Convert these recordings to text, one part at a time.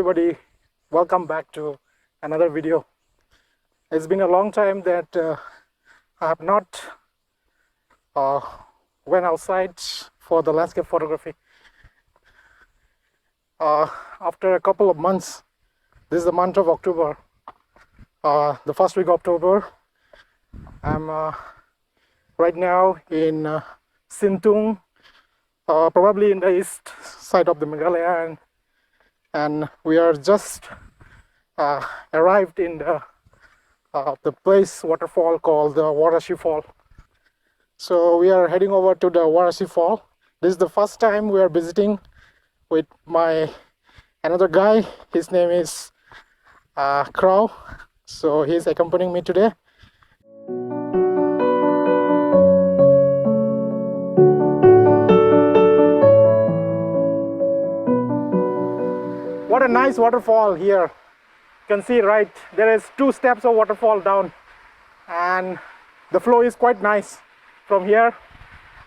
everybody, welcome back to another video. It's been a long time that I have not went outside for the landscape photography. After a couple of months, this is the month of October, the first week of October. I'm right now in Sintung, probably in the east side of the Meghalaya, and we are just arrived in the place waterfall called the Waterfall. So we are heading over to the Waterfall. This is the first time we are visiting with my another guy. His name is Crow. So he's accompanying me today. What a nice waterfall here. You can see right there is 2 steps of waterfall down, and the flow is quite nice from here,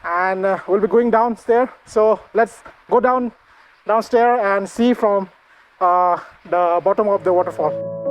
and we'll be going downstairs. So let's go downstairs and see from the bottom of the waterfall.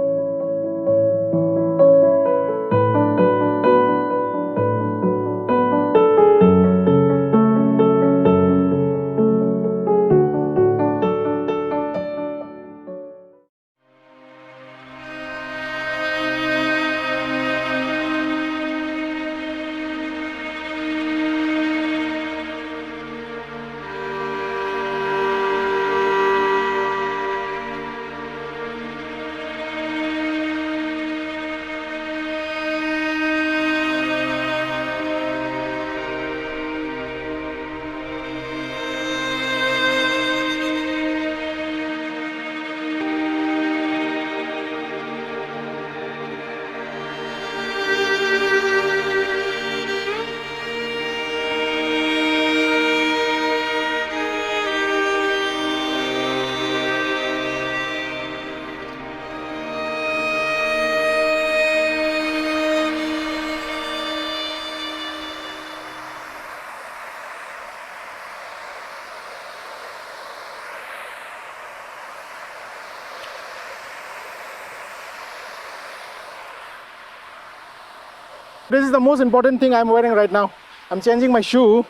This is the most important thing I'm wearing right now. I'm changing my shoe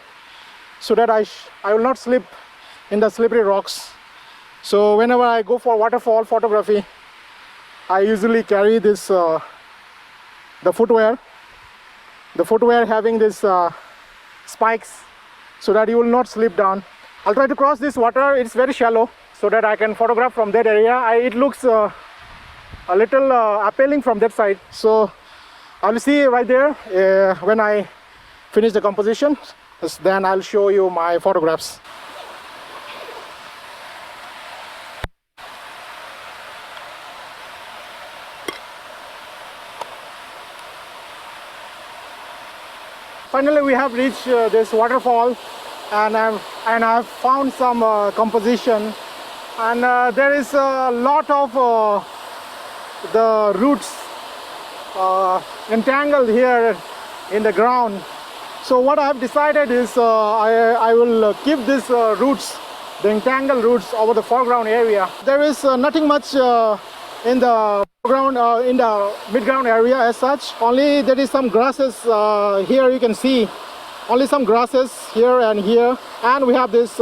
so that I will not slip in the slippery rocks. So whenever I go for waterfall photography, I usually carry this the footwear having this spikes so that you will not slip down. I'll try to cross this water. It's very shallow, so that I can photograph from that area. It looks a little appealing from that side. So I'll see right there when I finish the composition. Then I'll show you my photographs. Finally, we have reached this waterfall, and I've found some composition, and there is a lot of the roots entangled here in the ground. So what I have decided is I will keep these roots, the entangled roots, over the foreground area. There is nothing much in the foreground, in the midground area as such. Only there is some grasses here. You can see only some grasses here and here, and we have this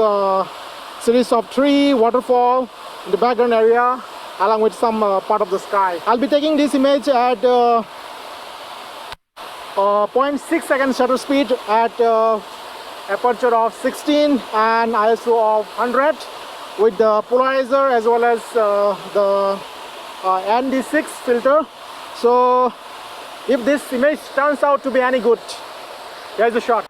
series of tree, waterfall in the background area, along with some part of the sky. I'll be taking this image at 0.6 second shutter speed at aperture of 16 and ISO of 100 with the polarizer as well as the ND6 filter. So if this image turns out to be any good, there's a shot.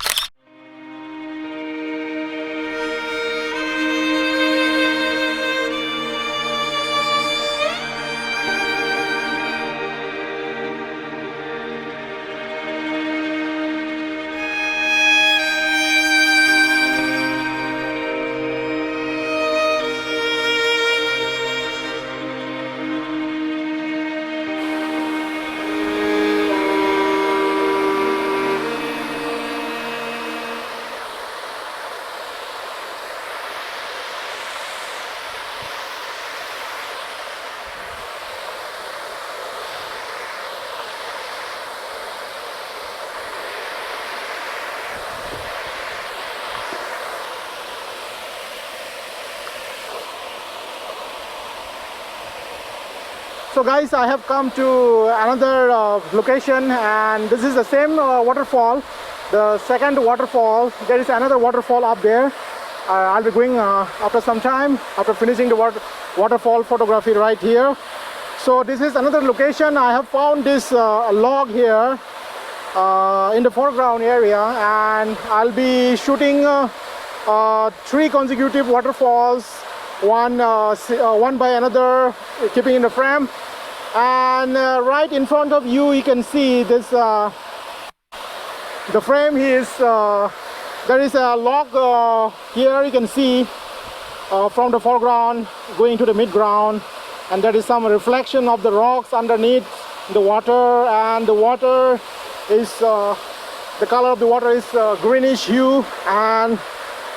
So guys, I have come to another location, and this is the same waterfall, the second waterfall. There is another waterfall up there. I'll be going after some time, after finishing the waterfall photography right here. So this is another location. I have found this log here in the foreground area, and I'll be shooting 3 consecutive waterfalls, one by another, keeping in the frame. And right in front of you, you can see this. The frame is there is a log here. You can see from the foreground going to the midground, and there is some reflection of the rocks underneath the water, and the water is the color of the water is greenish hue, and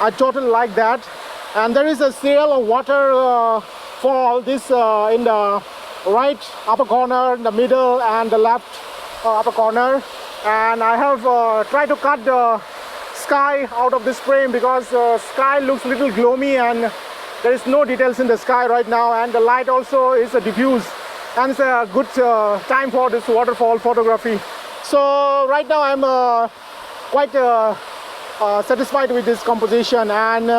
I totally like that. And there is a serial of water fall this in the right upper corner, the middle, and the left upper corner. And I have tried to cut the sky out of this frame because sky looks a little gloomy and there is no details in the sky right now, and the light also is diffuse, and it's a good time for this waterfall photography. So right now I'm quite satisfied with this composition, and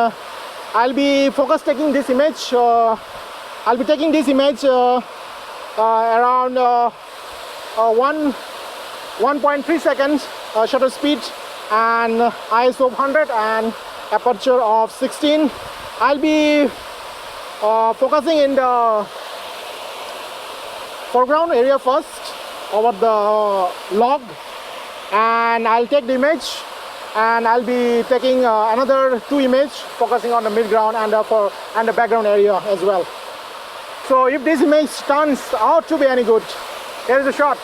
I'll be taking this image. I'll be taking this image around 1.3 seconds shutter speed and ISO 100 and aperture of 16. I'll be focusing in the foreground area first over the log, and I'll take the image, and I'll be taking another 2 images focusing on the midground and the background area as well. So if this image turns out to be any good, here is the shot.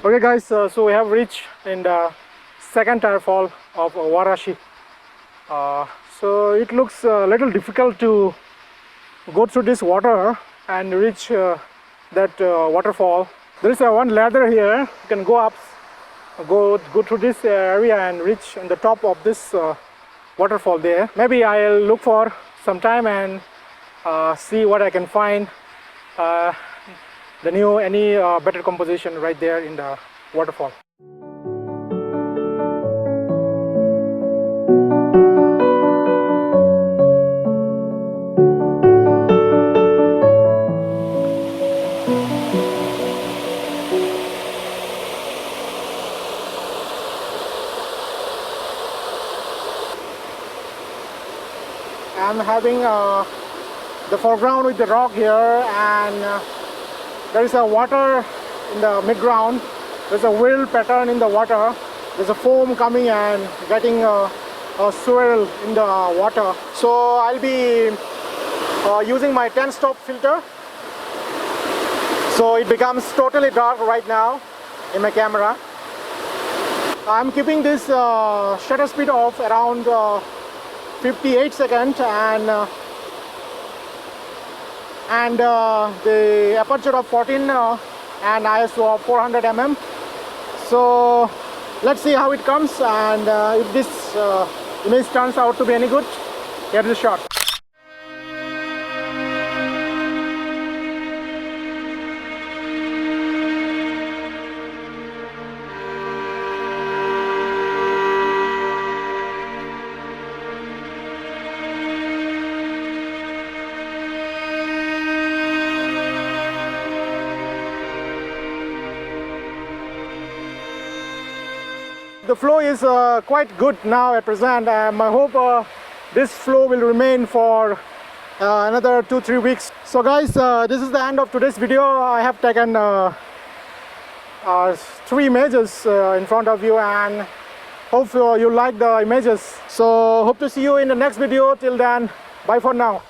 Okay guys, so we have reached in the second waterfall of Warashi. So it looks a little difficult to go through this water and reach that waterfall. There is one ladder here. You can go up, go through this area and reach on the top of this waterfall there. Maybe I'll look for some time and see what I can find. Any better composition right there in the waterfall. I'm having the foreground with the rock here, and there is a water in the midground. There's a whirl pattern in the water. There's a foam coming and getting a swirl in the water. So I'll be using my 10-stop filter. So it becomes totally dark right now in my camera. I'm keeping this shutter speed of around 58 seconds and the aperture of 14 and ISO of 400 mm. So let's see how it comes, and if this image turns out to be any good, here's the shot. the flow is quite good now at present. I hope this flow will remain for another 2-3 weeks. So guys, this is the end of today's video. I have taken 3 images in front of you, and hope you like the images. So hope to see you in the next video. Till then, bye for now.